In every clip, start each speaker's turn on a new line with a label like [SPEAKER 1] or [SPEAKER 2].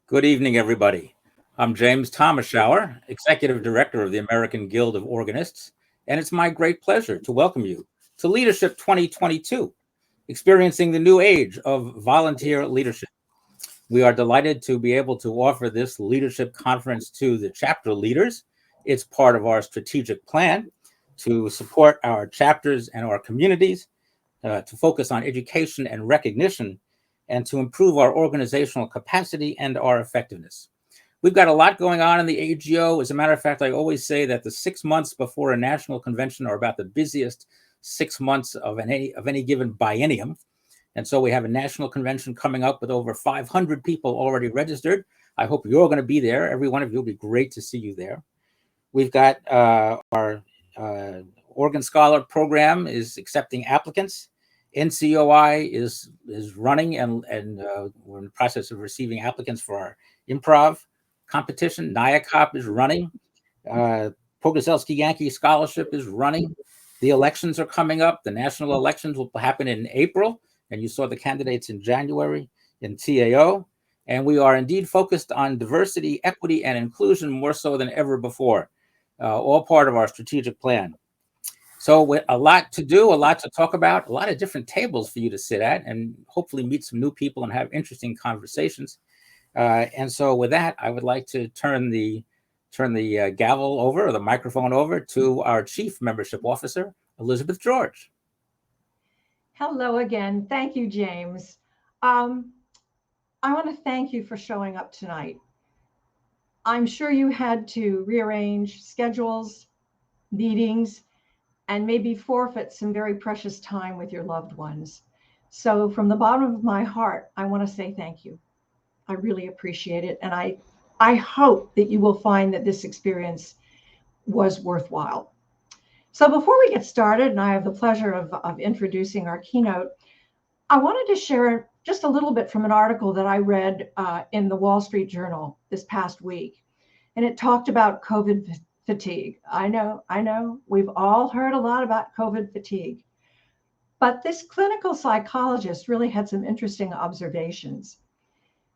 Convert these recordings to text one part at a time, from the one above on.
[SPEAKER 1] Good evening, everybody. I'm James Thomashower, Executive Director of the American Guild of Organists, and it's my great pleasure to welcome you to Leadership 2022, experiencing the new age of volunteer leadership. We are delighted to be able to offer this leadership conference to the chapter leaders. It's part of our strategic plan to support our chapters and our communities, to focus on education and recognition, and to improve our organizational capacity and our effectiveness. We've got a lot going on in the AGO. As a matter of fact, I always say that the 6 months before a national convention are about the busiest 6 months of any given biennium. And so we have a national convention coming up with over 500 people already registered. I hope you're going to be there. Every one of you will be great to see you there. We've got our Organ Scholar program is accepting applicants. NCOI is running, and we're in the process of receiving applicants for our improv competition. NIACOP is running. Pogozelski Yankee Scholarship is running. The elections are coming up. The national elections will happen in April, and you saw the candidates in January in TAO. And we are indeed focused on diversity, equity, and inclusion more so than ever before, all part of our strategic plan. So with a lot to do, a lot to talk about, a lot of different tables for you to sit at and hopefully meet some new people and have interesting conversations. And so with that, I would like to turn the gavel over, or the microphone over, to our Chief Membership Officer, Elizabeth George.
[SPEAKER 2] Hello again. Thank you, James. I want to thank you for showing up tonight. I'm sure you had to rearrange schedules, meetings, and maybe forfeit some very precious time with your loved ones. So from the bottom of my heart, I want to say thank you. I really appreciate it. And I hope that you will find that this experience was worthwhile. So before we get started, and I have the pleasure of introducing our keynote, I wanted to share just a little bit from an article that I read in the Wall Street Journal this past week. And it talked about COVID fatigue. I know, we've all heard a lot about COVID fatigue. But this clinical psychologist really had some interesting observations.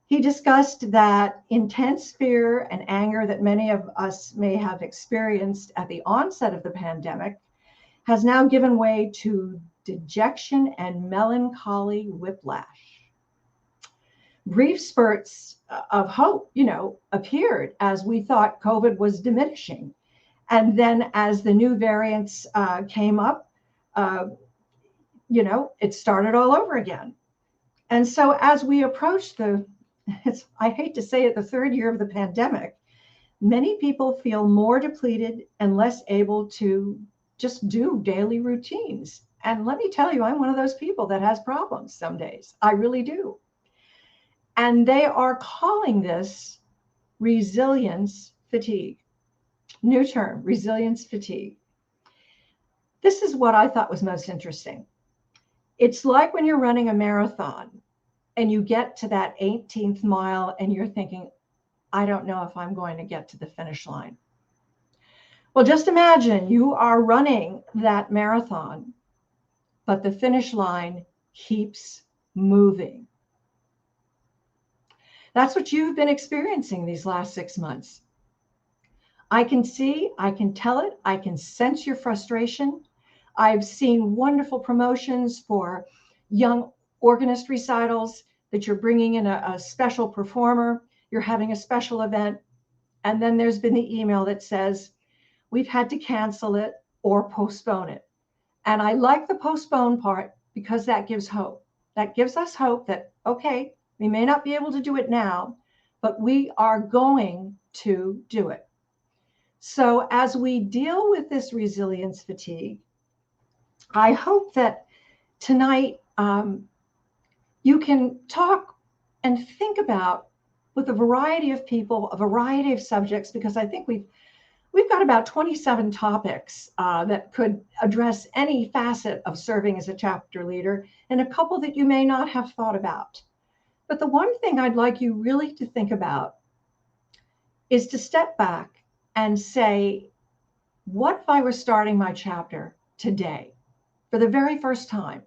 [SPEAKER 2] He discussed that intense fear and anger that many of us may have experienced at the onset of the pandemic has now given way to dejection and melancholy whiplash. Brief spurts of hope, appeared as we thought COVID was diminishing. And then as the new variants came up, it started all over again. And so as we approach I hate to say it, the third year of the pandemic, many people feel more depleted and less able to just do daily routines. And let me tell you, I'm one of those people that has problems some days. I really do. And they are calling this resilience fatigue. New term, resilience fatigue. This is what I thought was most interesting. It's like when you're running a marathon and you get to that 18th mile and you're thinking, I don't know if I'm going to get to the finish line. Well, just imagine you are running that marathon, but the finish line keeps moving. That's what you've been experiencing these last 6 months. I can see, I can tell it, I can sense your frustration. I've seen wonderful promotions for young organist recitals that you're bringing in a special performer, you're having a special event, and then there's been the email that says, we've had to cancel it or postpone it. And I like the postpone part because that gives hope. That gives us hope that, okay, we may not be able to do it now, but we are going to do it. So as we deal with this resilience fatigue, I hope that tonight you can talk and think about with a variety of people, a variety of subjects, because I think we've got about 27 topics that could address any facet of serving as a chapter leader, and a couple that you may not have thought about. But the one thing I'd like you really to think about is to step back and say, what if I were starting my chapter today for the very first time?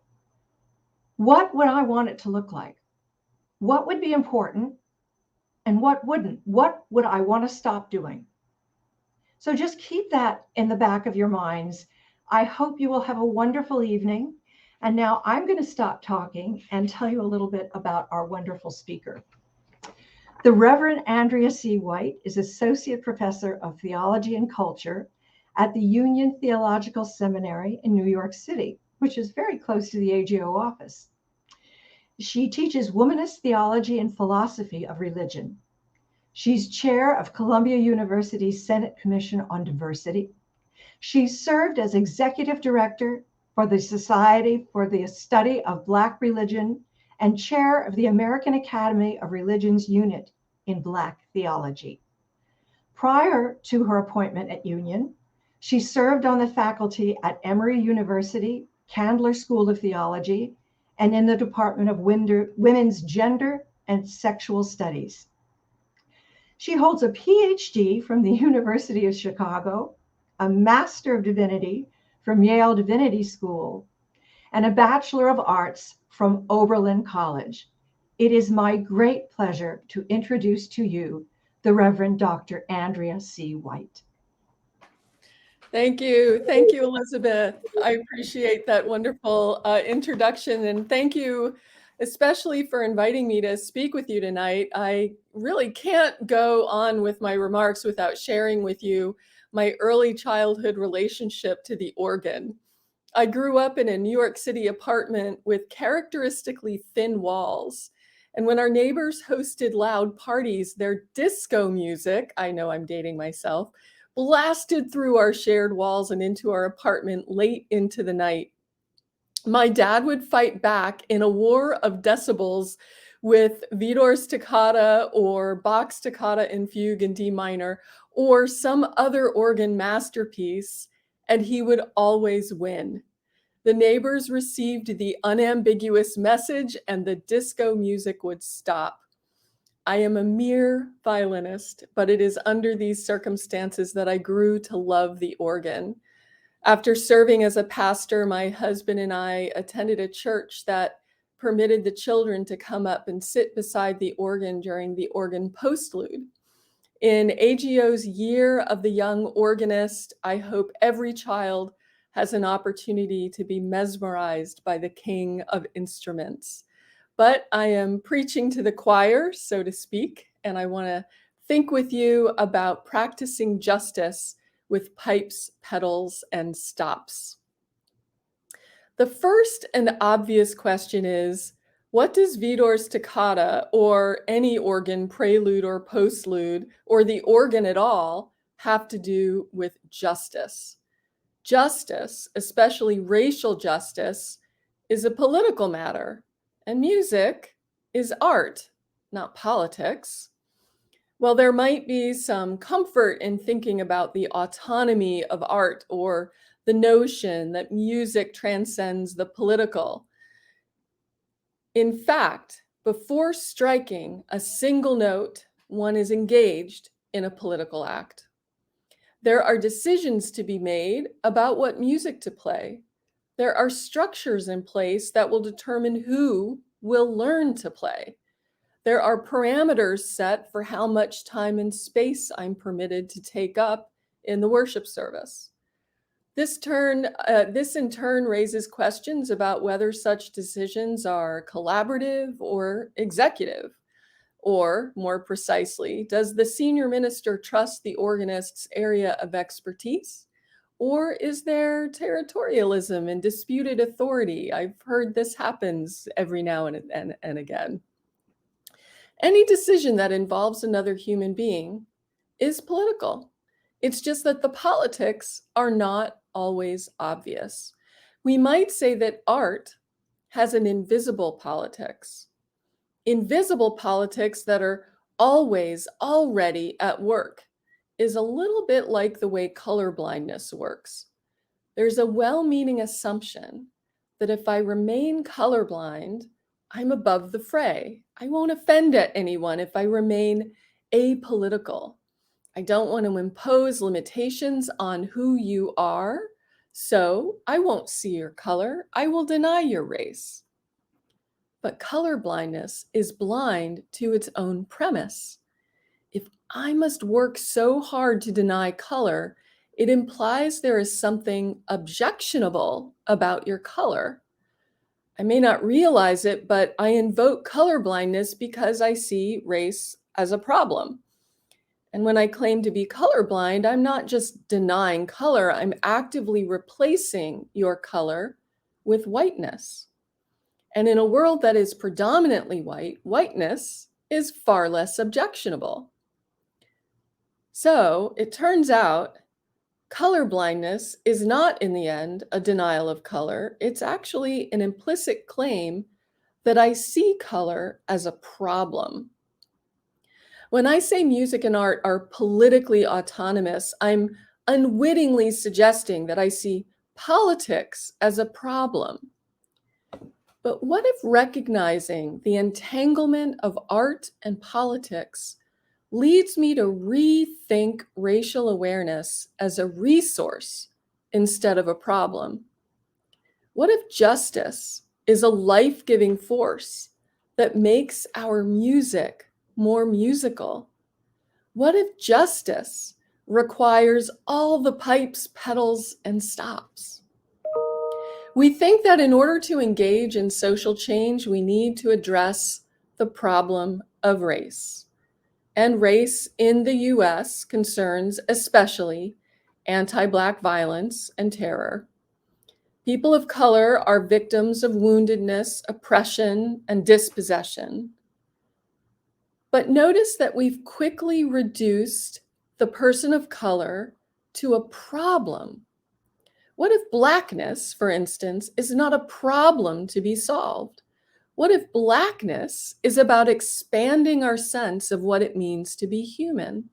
[SPEAKER 2] What would I want it to look like? What would be important? and what wouldn't? What would I want to stop doing? So just keep that in the back of your minds. I hope you will have a wonderful evening. And now I'm going to stop talking and tell you a little bit about our wonderful speaker. The Reverend Andrea C White is Associate Professor of Theology and Culture at the Union Theological Seminary in New York City, which is very close to the AGO office. She teaches womanist theology and philosophy of religion. She's chair of Columbia University's Senate Commission on Diversity. She served as executive director for the Society for the Study of Black Religion and chair of the American Academy of Religion's unit in Black theology. Prior to her appointment at Union, she served on the faculty at Emory University, Candler School of Theology, and in the Department of Women's Gender and Sexual Studies. She holds a PhD from the University of Chicago, a Master of Divinity from Yale Divinity School, and a Bachelor of Arts from Oberlin College. It is my great pleasure to introduce to you the Reverend Dr. Andrea C. White.
[SPEAKER 3] Thank you. Thank you, Elizabeth. I appreciate that wonderful introduction. And thank you especially for inviting me to speak with you tonight. I really can't go on with my remarks without sharing with you my early childhood relationship to the organ. I grew up in a New York City apartment with characteristically thin walls. And when our neighbors hosted loud parties, their disco music, I know I'm dating myself, blasted through our shared walls and into our apartment late into the night. My dad would fight back in a war of decibels with Widor's Toccata or Bach's Toccata in Fugue in D minor or some other organ masterpiece, and he would always win. The neighbors received the unambiguous message and the disco music would stop. I am a mere violinist, but it is under these circumstances that I grew to love the organ. After serving as a pastor, my husband and I attended a church that permitted the children to come up and sit beside the organ during the organ postlude. In AGO's Year of the Young Organist, I hope every child has an opportunity to be mesmerized by the king of instruments. But I am preaching to the choir, so to speak, and I want to think with you about practicing justice with pipes, pedals, and stops. The first and obvious question is, what does Widor's Toccata or any organ prelude or postlude or the organ at all have to do with justice? Justice, especially racial justice, is a political matter, and music is art, not politics. Well, there might be some comfort in thinking about the autonomy of art or the notion that music transcends the political. In fact, before striking a single note, one is engaged in a political act. There are decisions to be made about what music to play. There are structures in place that will determine who will learn to play. There are parameters set for how much time and space I'm permitted to take up in the worship service. This in turn raises questions about whether such decisions are collaborative or executive. Or, more precisely, does the senior minister trust the organist's area of expertise? Or is there territorialism and disputed authority? I've heard this happens every now and again. Any decision that involves another human being is political. It's just that the politics are not always obvious. We might say that art has an invisible politics. Invisible politics that are always already at work is a little bit like the way colorblindness works. There's a well-meaning assumption that if I remain colorblind, I'm above the fray. I won't offend anyone if I remain apolitical. I don't want to impose limitations on who you are, so I won't see your color. I will deny your race. But color blindness is blind to its own premise. I must work so hard to deny color, it implies there is something objectionable about your color. I may not realize it, but I invoke colorblindness because I see race as a problem. And when I claim to be colorblind, I'm not just denying color, I'm actively replacing your color with whiteness. And in a world that is predominantly white, whiteness is far less objectionable. So it turns out colorblindness is not, in the end, a denial of color. It's actually an implicit claim that I see color as a problem. When I say music and art are politically autonomous, I'm unwittingly suggesting that I see politics as a problem. But what if recognizing the entanglement of art and politics leads me to rethink racial awareness as a resource instead of a problem? What if justice is a life-giving force that makes our music more musical? What if justice requires all the pipes, pedals, and stops? We think that in order to engage in social change, we need to address the problem of race. And race in the US concerns especially anti-Black violence and terror. People of color are victims of woundedness, oppression, and dispossession. But notice that we've quickly reduced the person of color to a problem. What if Blackness, for instance, is not a problem to be solved? What if Blackness is about expanding our sense of what it means to be human?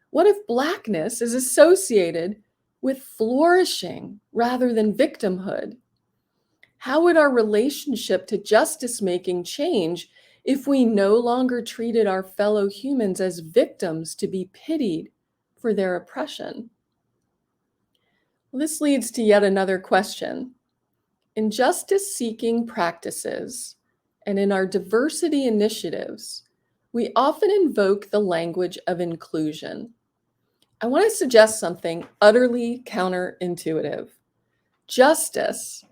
[SPEAKER 3] What if Blackness is associated with flourishing rather than victimhood? How would our relationship to justice making change if we no longer treated our fellow humans as victims to be pitied for their oppression? This leads to yet another question. In justice-seeking practices and in our diversity initiatives, we often invoke the language of inclusion. I want to suggest something utterly counterintuitive. Justice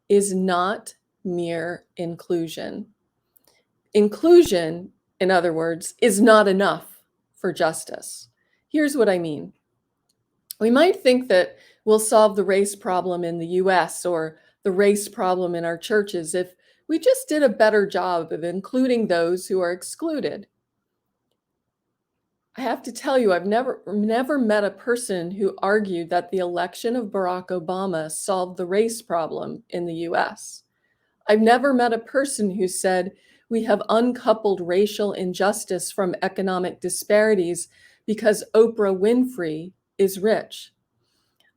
[SPEAKER 3] is not mere inclusion. Inclusion, in other words, is not enough for justice. Here's what I mean. We might think that we'll solve the race problem in the US or the race problem in our churches if we just did a better job of including those who are excluded. I have to tell you, I've never met a person who argued that the election of Barack Obama solved the race problem in the US. I've never met a person who said we have uncoupled racial injustice from economic disparities because Oprah Winfrey is rich.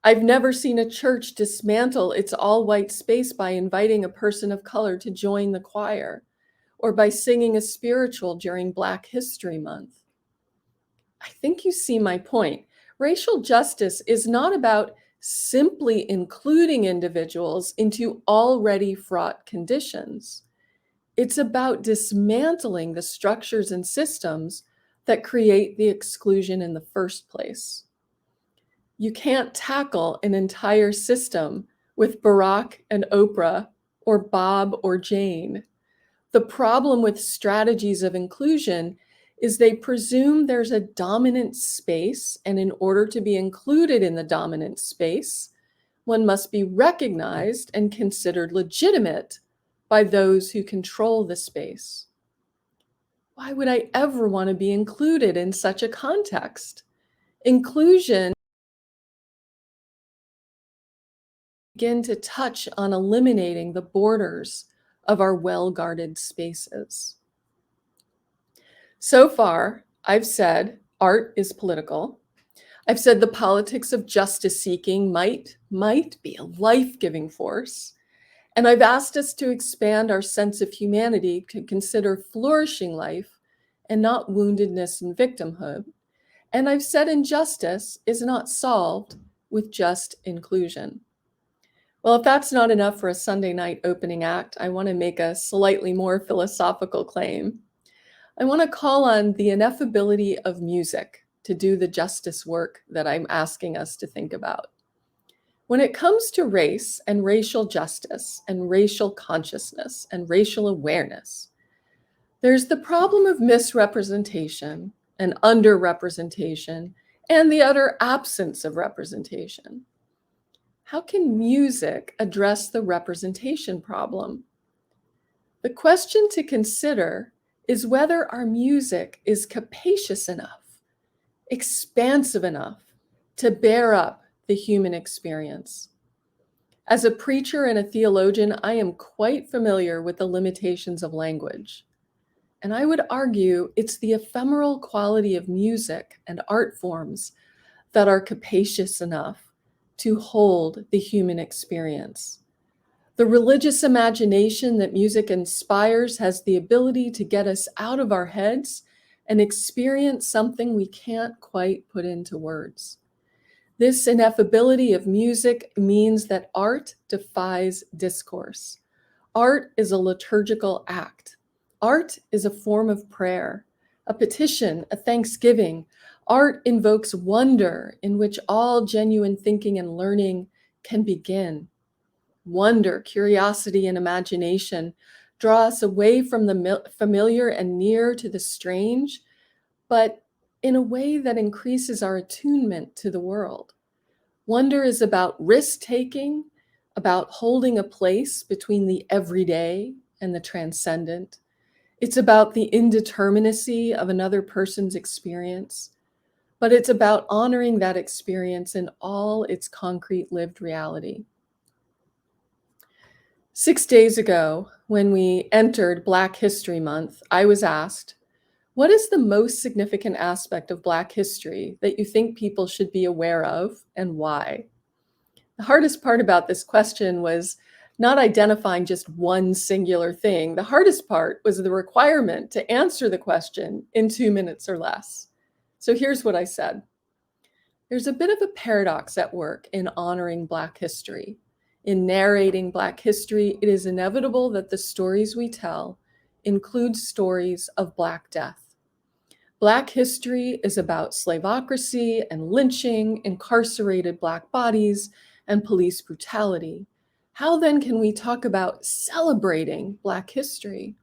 [SPEAKER 3] I've never seen a church dismantle its all-white space by inviting a person of color to join the choir or by singing a spiritual during Black History Month. I think you see my point. Racial justice is not about simply including individuals into already fraught conditions. It's about dismantling the structures and systems that create the exclusion in the first place. You can't tackle an entire system with Barack and Oprah or Bob or Jane. The problem with strategies of inclusion is they presume there's a dominant space, and in order to be included in the dominant space, one must be recognized and considered legitimate by those who control the space. Why would I ever want to be included in such a context? Inclusion begin to touch on eliminating the borders of our well-guarded spaces. So far, I've said art is political. I've said the politics of justice seeking might be a life-giving force. And I've asked us to expand our sense of humanity to consider flourishing life and not woundedness and victimhood. And I've said injustice is not solved with just inclusion. Well, if that's not enough for a Sunday night opening act, I want to make a slightly more philosophical claim. I want to call on the ineffability of music to do the justice work that I'm asking us to think about. When it comes to race and racial justice and racial consciousness and racial awareness, there's the problem of misrepresentation and underrepresentation and the utter absence of representation. How can music address the representation problem? The question to consider is whether our music is capacious enough, expansive enough to bear up the human experience. As a preacher and a theologian, I am quite familiar with the limitations of language. And I would argue it's the ephemeral quality of music and art forms that are capacious enough to hold the human experience. The religious imagination that music inspires has the ability to get us out of our heads and experience something we can't quite put into words. This ineffability of music means that art defies discourse. Art is a liturgical act. Art is a form of prayer, a petition, a thanksgiving. Art invokes wonder in which all genuine thinking and learning can begin. Wonder, curiosity, and imagination draw us away from the familiar and near to the strange, but in a way that increases our attunement to the world. Wonder is about risk-taking, about holding a place between the everyday and the transcendent. It's about the indeterminacy of another person's experience, but it's about honoring that experience in all its concrete lived reality. 6 days ago, when we entered Black History Month, I was asked, what is the most significant aspect of Black history that you think people should be aware of and why? The hardest part about this question was not identifying just one singular thing. The hardest part was the requirement to answer the question in 2 minutes or less. So here's what I said. There's a bit of a paradox at work in honoring Black history. In narrating Black history, it is inevitable that the stories we tell include stories of Black death. Black history is about slavocracy and lynching, incarcerated Black bodies, and police brutality. How then can we talk about celebrating Black history?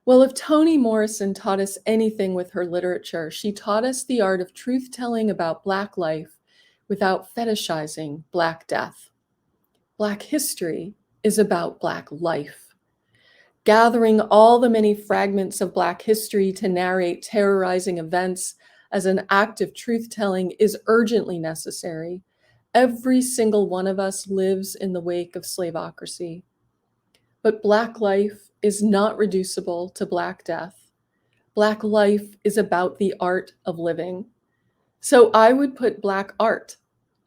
[SPEAKER 3] Well, if Toni Morrison taught us anything with her literature, she taught us the art of truth-telling about Black life without fetishizing Black death. Black history is about Black life. Gathering all the many fragments of Black history to narrate terrorizing events as an act of truth-telling is urgently necessary. Every single one of us lives in the wake of slavocracy. But Black life is not reducible to Black death. Black life is about the art of living. So I would put Black art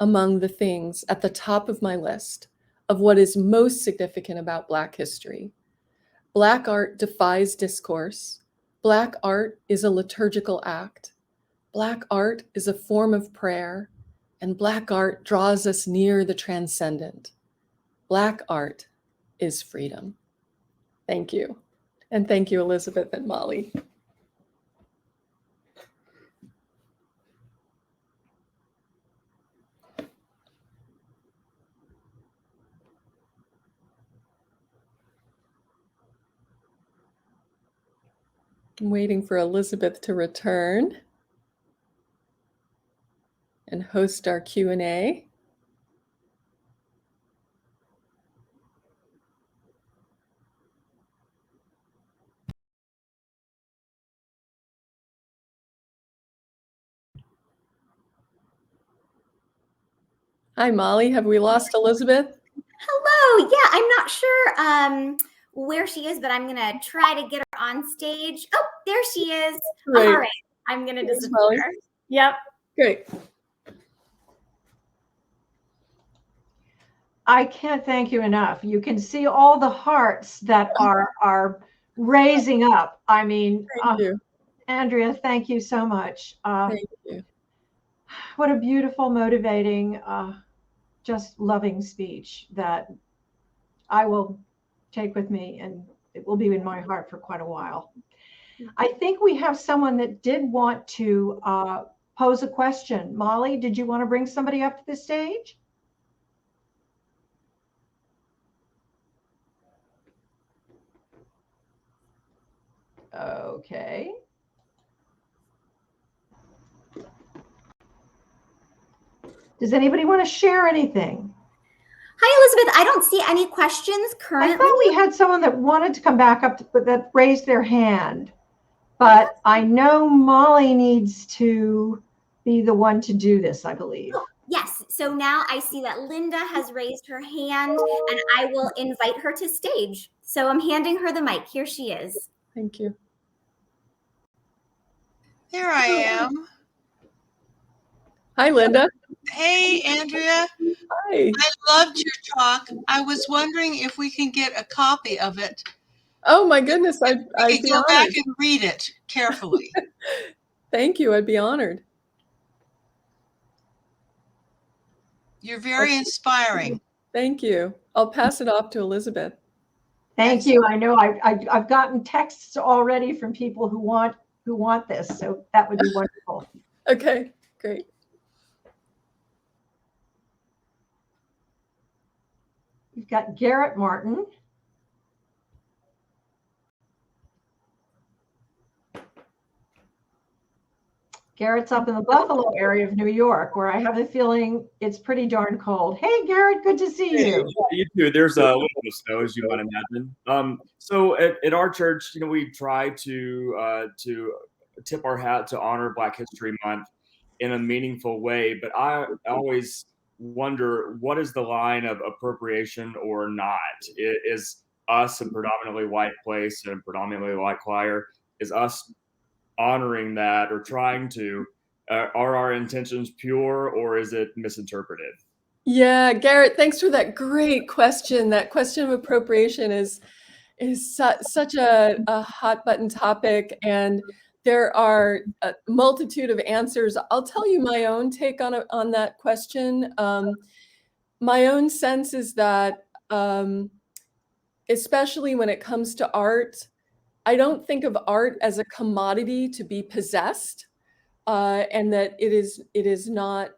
[SPEAKER 3] among the things at the top of my list of what is most significant about Black history. Black art defies discourse. Black art is a liturgical act. Black art is a form of prayer, and Black art draws us near the transcendent. Black art is freedom. Thank you. And thank you, Elizabeth and Molly. I'm waiting for Elizabeth to return and host our Q&A. Hi, Molly. Have we lost Elizabeth?
[SPEAKER 4] Hello. Yeah, I'm not sure where she is, but I'm going to try to get her on stage. Oh, there she is.
[SPEAKER 3] Great.
[SPEAKER 4] All right. I'm going to disappear. Yep.
[SPEAKER 3] Great.
[SPEAKER 2] I can't thank you enough. You can see all the hearts that are raising up. I mean,
[SPEAKER 3] Thank you.
[SPEAKER 2] Andrea, thank you so much.
[SPEAKER 3] Thank you.
[SPEAKER 2] What a beautiful, motivating, just loving speech that I will take with me, and it will be in my heart for quite a while. I think we have someone that did want to pose a question. Molly, did you want to bring somebody up to the stage? Okay. Does anybody want to share anything?
[SPEAKER 4] Hi, Elizabeth. I don't see any questions currently.
[SPEAKER 2] I thought we had someone that wanted to come back up, that raised their hand. But I know Molly needs to be the one to do this, I believe.
[SPEAKER 4] Yes. So now I see that Linda has raised her hand, and I will invite her to stage. So I'm handing her the mic. Here she is.
[SPEAKER 3] Thank you.
[SPEAKER 5] There I am.
[SPEAKER 3] Hi, Linda.
[SPEAKER 5] Hey, Andrea.
[SPEAKER 3] Hi.
[SPEAKER 5] I loved your talk. I was wondering if we can get a copy of it.
[SPEAKER 3] Oh my goodness, I'd
[SPEAKER 5] We
[SPEAKER 3] be
[SPEAKER 5] can go
[SPEAKER 3] honored.
[SPEAKER 5] back and read it carefully.
[SPEAKER 3] Thank you. I'd be honored.
[SPEAKER 5] You're very inspiring.
[SPEAKER 3] Thank you. I'll pass it off to Elizabeth.
[SPEAKER 2] Thank you. I know I've gotten texts already from people who want this, so that would be wonderful.
[SPEAKER 3] Okay, great.
[SPEAKER 2] We've got Garrett Martin. Garrett's up in the Buffalo area of New York, where I have a feeling it's pretty darn cold. Hey, Garrett, good to see you.
[SPEAKER 6] You too. There's a little bit of snow, as you might imagine. So at our church, we try to tip our hat to honor Black History Month in a meaningful way. But I always wonder, what is the line of appropriation or not? Is us, a predominantly white place and a predominantly white choir, is us honoring that or trying to, are our intentions pure or is it misinterpreted?
[SPEAKER 3] Yeah, Garrett, thanks for that great question. That question of appropriation is such a hot button topic, and there are a multitude of answers. I'll tell you my own take on that question. My own sense is that, especially when it comes to art, I don't think of art as a commodity to be possessed, and that it is not.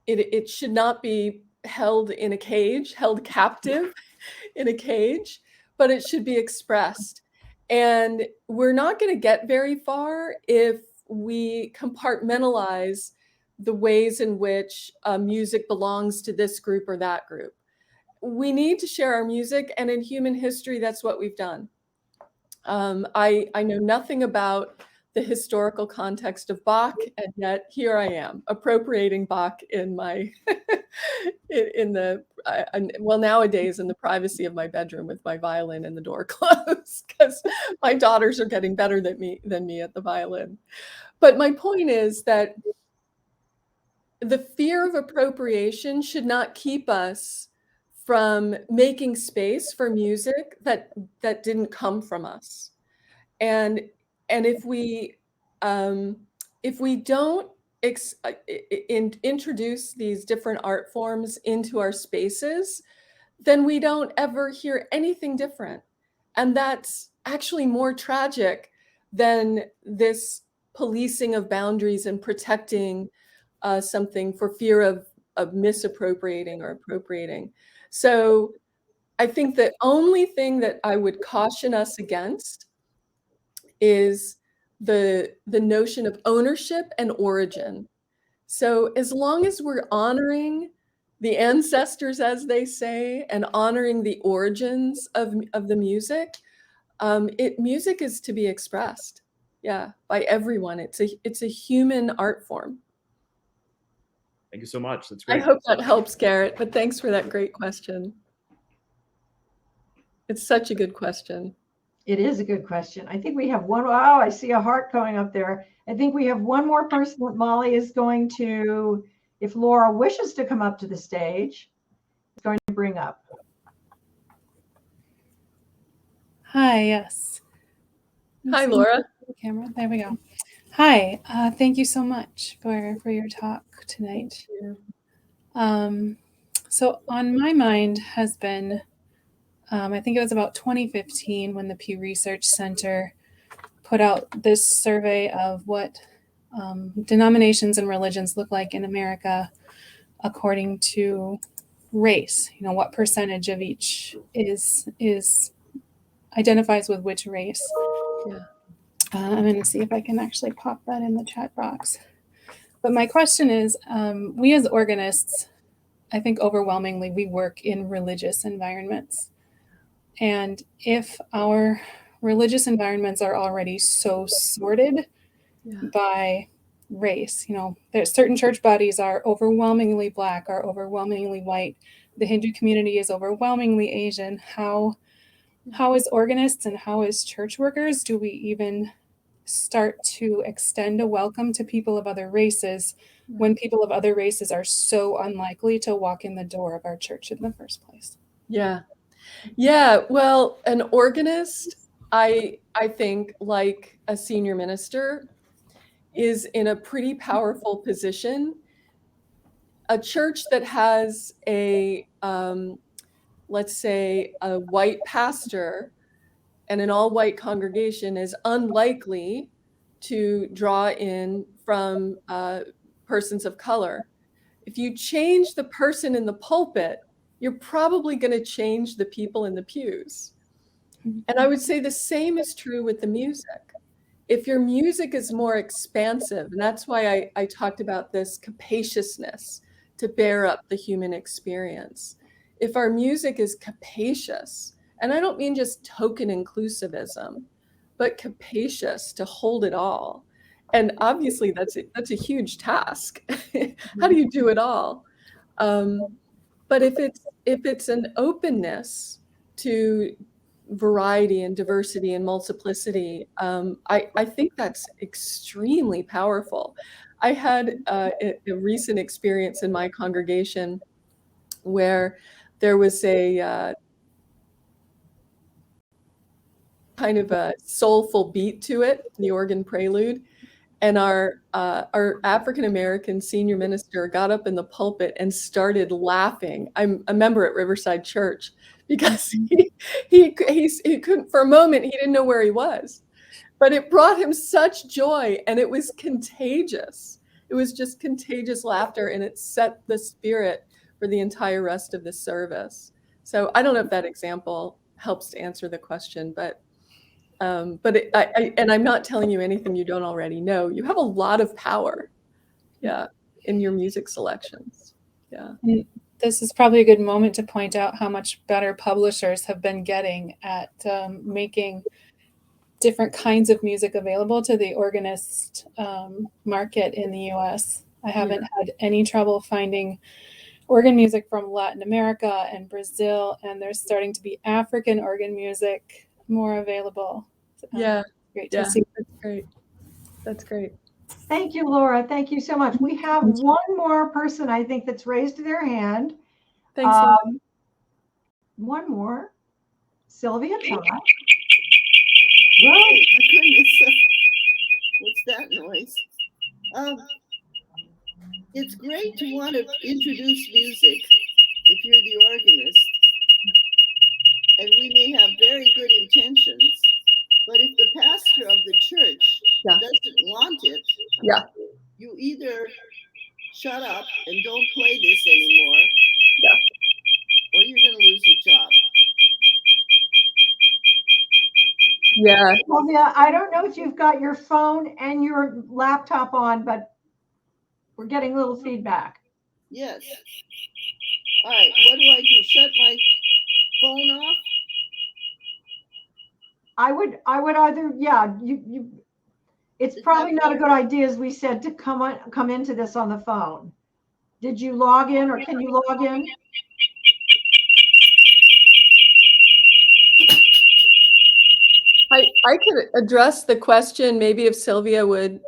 [SPEAKER 3] It should not be held in a cage, held captive in a cage, but it should be expressed. And we're not going to get very far if we compartmentalize the ways in which music belongs to this group or that group. We need to share our music, and in human history, that's what we've done. I know nothing about the historical context of Bach, and yet here I am appropriating Bach in my nowadays in the privacy of my bedroom with my violin and the door closed, because my daughters are getting better than me at the violin. But my point is that the fear of appropriation should not keep us from making space for music that didn't come from us. And if we don't introduce these different art forms into our spaces, then we don't ever hear anything different. And that's actually more tragic than this policing of boundaries and protecting something for fear of misappropriating or appropriating. So I think the only thing that I would caution us against is the notion of ownership and origin. So as long as we're honoring the ancestors, as they say, and honoring the origins of the music, music is to be expressed, by everyone. It's a human art form.
[SPEAKER 6] Thank you so much. That's great.
[SPEAKER 3] I hope that helps, Garrett, but thanks for that great question. It's such a good question.
[SPEAKER 2] It is a good question. I think we have one. Oh, I see a heart going up there. I think we have one more person that Molly is going to, if Laura wishes to come up to the stage, is going to bring up.
[SPEAKER 7] Hi, yes.
[SPEAKER 3] Hi, Laura.
[SPEAKER 7] Camera. There we go. Hi. Thank you so much for your talk tonight. So on my mind has been, I think it was about 2015 when the Pew Research Center put out this survey of what denominations and religions look like in America according to race. You know, what percentage of each is identifies with which race.
[SPEAKER 3] Yeah.
[SPEAKER 7] I'm going to see if I can actually pop that in the chat box. But my question is, we as organists, I think overwhelmingly we work in religious environments. And if our religious environments are already so sorted by race, you know, there's certain church bodies are overwhelmingly Black, are overwhelmingly white. The Hindu community is overwhelmingly Asian. How as organists and how as church workers do we even start to extend a welcome to people of other races when people of other races are so unlikely to walk in the door of our church in the first place?
[SPEAKER 3] Yeah. Yeah. Well, an organist, I think, like a senior minister, is in a pretty powerful position. A church that has a, let's say, a white pastor and an all-white congregation is unlikely to draw in from persons of color. If you change the person in the pulpit, you're probably going to change the people in the pews. And I would say the same is true with the music. If your music is more expansive, and that's why I talked about this capaciousness to bear up the human experience. If our music is capacious, and I don't mean just token inclusivism, but capacious to hold it all. And obviously that's a huge task. How do you do it all? But if it's an openness to variety and diversity and multiplicity, I think that's extremely powerful. I had a recent experience in my congregation where there was a kind of a soulful beat to it, the organ prelude. And our African-American senior minister got up in the pulpit and started laughing. I'm a member at Riverside Church because he couldn't, for a moment, he didn't know where he was. But it brought him such joy, and it was contagious. It was just contagious laughter, and it set the spirit for the entire rest of the service. So I don't know if that example helps to answer the question, but and I'm not telling you anything you don't already know. You have a lot of power, in your music selections. Yeah.
[SPEAKER 7] And this is probably a good moment to point out how much better publishers have been getting at making different kinds of music available to the organist market in the US. I haven't had any trouble finding organ music from Latin America and Brazil, and there's starting to be African organ music more available. Great to see.
[SPEAKER 3] That's great. That's great.
[SPEAKER 2] Thank you, Laura. Thank you so much. We have one more person, I think, that's raised their hand.
[SPEAKER 3] Thanks, Laura.
[SPEAKER 2] One more. Sylvia, come on.
[SPEAKER 8] Whoa, my goodness. What's that noise? It's great to want to introduce music if you're the organist. And we may have very good intentions, but if the pastor of the church doesn't want it, you either shut up and don't play this anymore, or you're going to lose your job.
[SPEAKER 3] Yeah.
[SPEAKER 2] Sylvia, I don't know if you've got your phone and your laptop on, but we're getting a little feedback.
[SPEAKER 8] Yes. All right. What do I do? Shut my phone off?
[SPEAKER 2] I would either, it's probably not a good idea, as we said, to come into this on the phone. Did you log in, or can you log in?
[SPEAKER 3] I could address the question, maybe if Sylvia would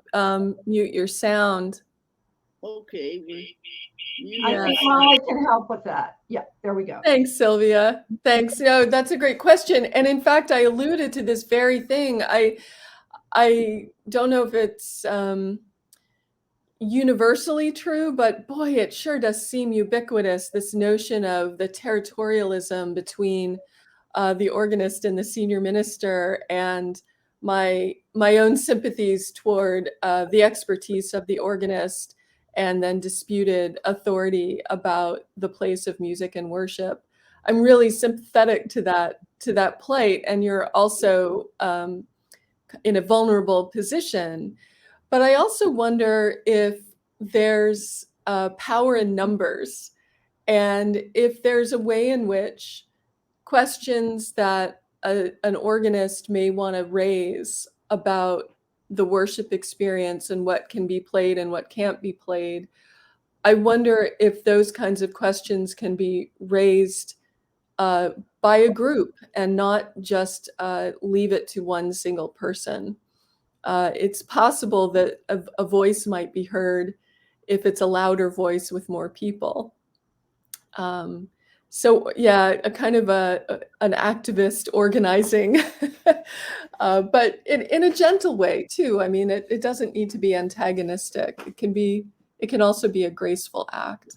[SPEAKER 3] mute your sound.
[SPEAKER 8] Okay.
[SPEAKER 2] I think Molly can help with that. Yeah, there we go.
[SPEAKER 3] Thanks, Sylvia. Thanks. No, that's a great question. And in fact, I alluded to this very thing. I don't know if it's universally true, but boy, it sure does seem ubiquitous, this notion of the territorialism between the organist and the senior minister, and my own sympathies toward the expertise of the organist and then disputed authority about the place of music and worship. I'm really sympathetic to that plight, and you're also in a vulnerable position. But I also wonder if there's power in numbers, and if there's a way in which questions that an organist may want to raise about the worship experience and what can be played and what can't be played, I wonder if those kinds of questions can be raised by a group and not just leave it to one single person. It's possible that a voice might be heard if it's a louder voice with more people. So yeah, a kind of an activist organizing, but in a gentle way too. I mean, it doesn't need to be antagonistic. It can also be a graceful act.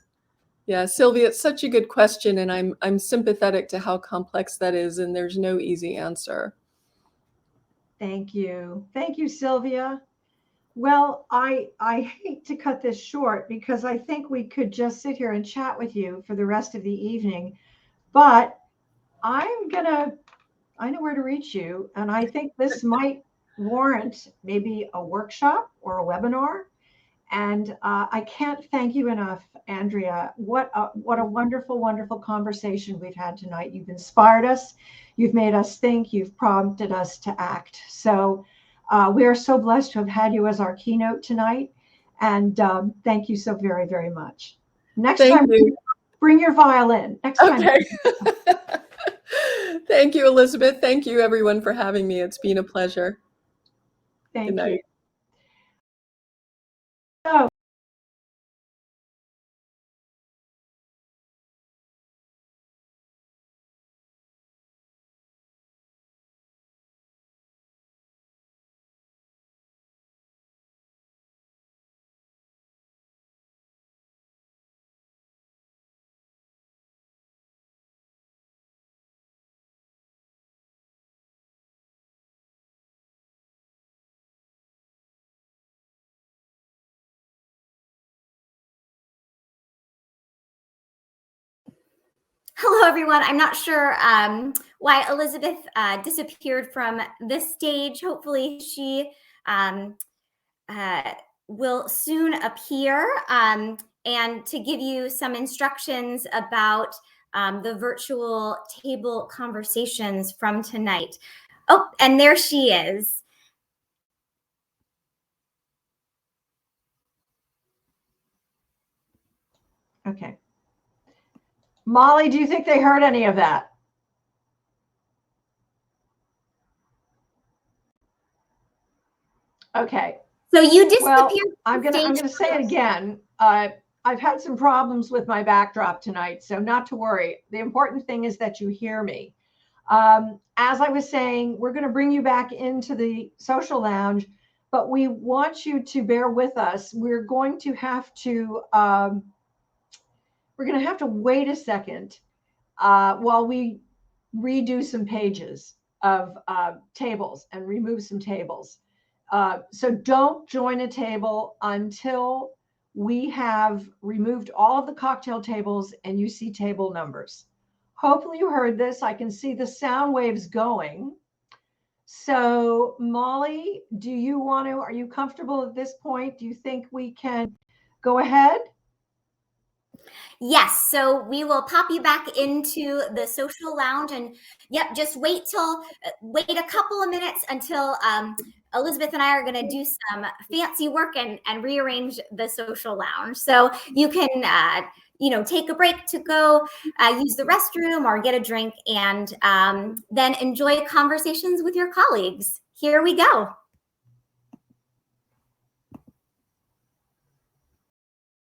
[SPEAKER 3] Yeah, Sylvia, it's such a good question, and I'm sympathetic to how complex that is, and there's no easy answer.
[SPEAKER 2] Thank you, Sylvia. Well, I hate to cut this short because I think we could just sit here and chat with you for the rest of the evening, but I know where to reach you, and I think this might warrant maybe a workshop or a webinar. And I can't thank you enough, Andrea. What a wonderful, wonderful conversation we've had tonight. You've inspired us. You've made us think. You've prompted us to act. So we are so blessed to have had you as our keynote tonight. And thank you so very, very much. Next time, bring your violin. Next time.
[SPEAKER 3] Okay. Thank you, Elizabeth. Thank you, everyone, for having me. It's been a pleasure.
[SPEAKER 2] Thank you.
[SPEAKER 4] Hello, everyone. I'm not sure why Elizabeth disappeared from this stage. Hopefully she will soon appear and to give you some instructions about the virtual table conversations from tonight. Oh, and there she is.
[SPEAKER 2] Okay. Molly, do you think they heard any of that? Okay.
[SPEAKER 4] So you disappeared.
[SPEAKER 2] Well, I'm gonna say it again. I've had some problems with my backdrop tonight, so not to worry. The important thing is that you hear me. As I was saying, we're going to bring you back into the social lounge, but we want you to bear with us. We're going to have to wait a second while we redo some pages of tables and remove some tables. So don't join a table until we have removed all of the cocktail tables and you see table numbers. Hopefully you heard this. I can see the sound waves going. So Molly, are you comfortable at this point? Do you think we can go ahead?
[SPEAKER 4] Yes, so we will pop you back into the social lounge, and yep, just wait a couple of minutes until Elizabeth and I are going to do some fancy work and rearrange the social lounge. So you can, take a break to go use the restroom or get a drink, and then enjoy conversations with your colleagues. Here we go.